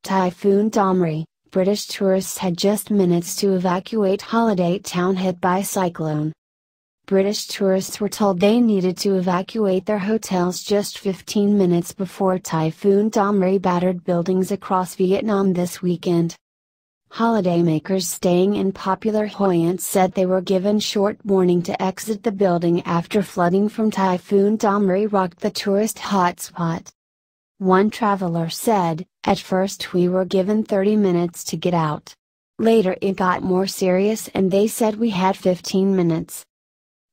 Typhoon Damrey, British tourists had just minutes to evacuate holiday town hit by cyclone. British tourists were told they needed to evacuate their hotels just 15 minutes before Typhoon Damrey battered buildings across Vietnam this weekend. Holidaymakers staying in popular Hoi An said they were given short warning to exit the building after flooding from Typhoon Damrey rocked the tourist hotspot. One traveler said, "At first we were given 30 minutes to get out. Later it got more serious and they said we had 15 minutes."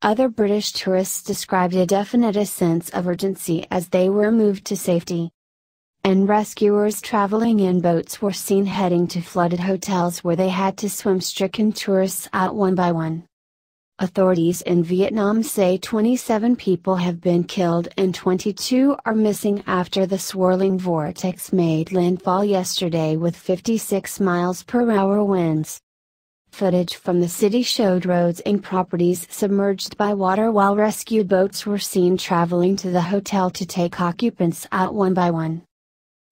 Other British tourists described a definite sense of urgency as they were moved to safety. And rescuers traveling in boats were seen heading to flooded hotels where they had to swim stricken tourists out one by one. Authorities in Vietnam say 27 people have been killed and 22 are missing after the swirling vortex made landfall yesterday with 56 mph winds. Footage from the city showed roads and properties submerged by water while rescue boats were seen traveling to the hotel to take occupants out one by one.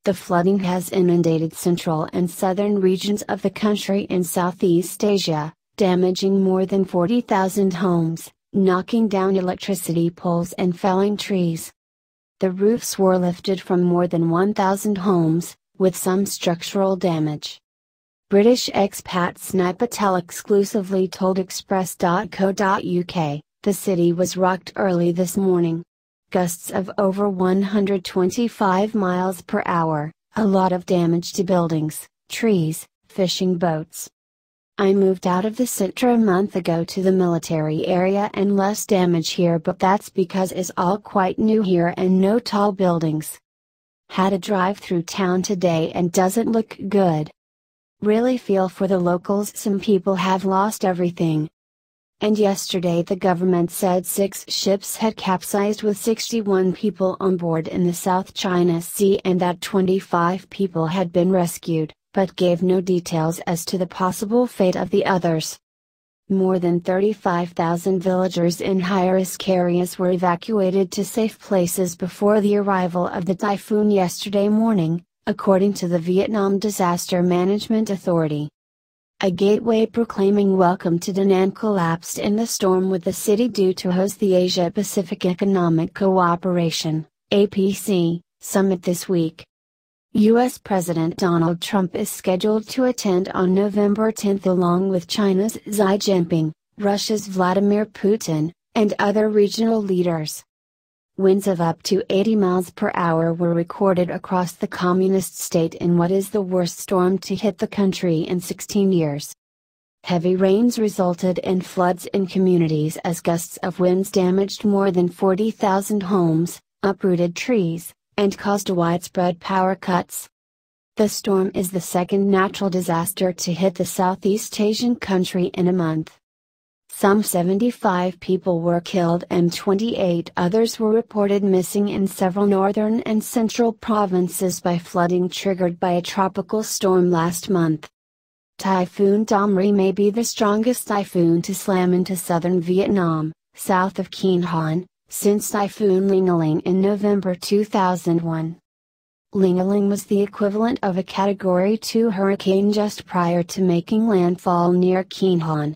The flooding has inundated central and southern regions of the country in Southeast Asia, damaging more than 40,000 homes, knocking down electricity poles and felling trees. The roofs were lifted from more than 1,000 homes, with some structural damage. British expat Snipe Patel exclusively told Express.co.uk, the city was rocked early this morning. Gusts of over 125 mph, a lot of damage to buildings, trees, fishing boats. "I moved out of the centre a month ago to the military area and less damage here, but that's because it's all quite new here and no tall buildings. Had a drive through town today and doesn't look good. Really feel for the locals, some people have lost everything." And yesterday the government said 6 ships had capsized with 61 people on board in the South China Sea and that 25 people had been rescued, but gave no details as to the possible fate of the others. More than 35,000 villagers in high-risk areas were evacuated to safe places before the arrival of the typhoon yesterday morning, according to the Vietnam Disaster Management Authority. A gateway proclaiming welcome to Da Nang collapsed in the storm with the city due to host the Asia-Pacific Economic Cooperation, APC, summit this week. U.S. President Donald Trump is scheduled to attend on November 10 along with China's Xi Jinping, Russia's Vladimir Putin, and other regional leaders. Winds of up to 80 mph were recorded across the communist state in what is the worst storm to hit the country in 16 years. Heavy rains resulted in floods in communities as gusts of winds damaged more than 40,000 homes, uprooted trees, and caused widespread power cuts. The storm is the second natural disaster to hit the Southeast Asian country in a month. Some 75 people were killed and 28 others were reported missing in several northern and central provinces by flooding triggered by a tropical storm last month. Typhoon Damrey may be the strongest typhoon to slam into southern Vietnam, south of Kinh Hon, since Typhoon Ling in November 2001. Ling was the equivalent of a Category 2 hurricane just prior to making landfall near Kinh Hon.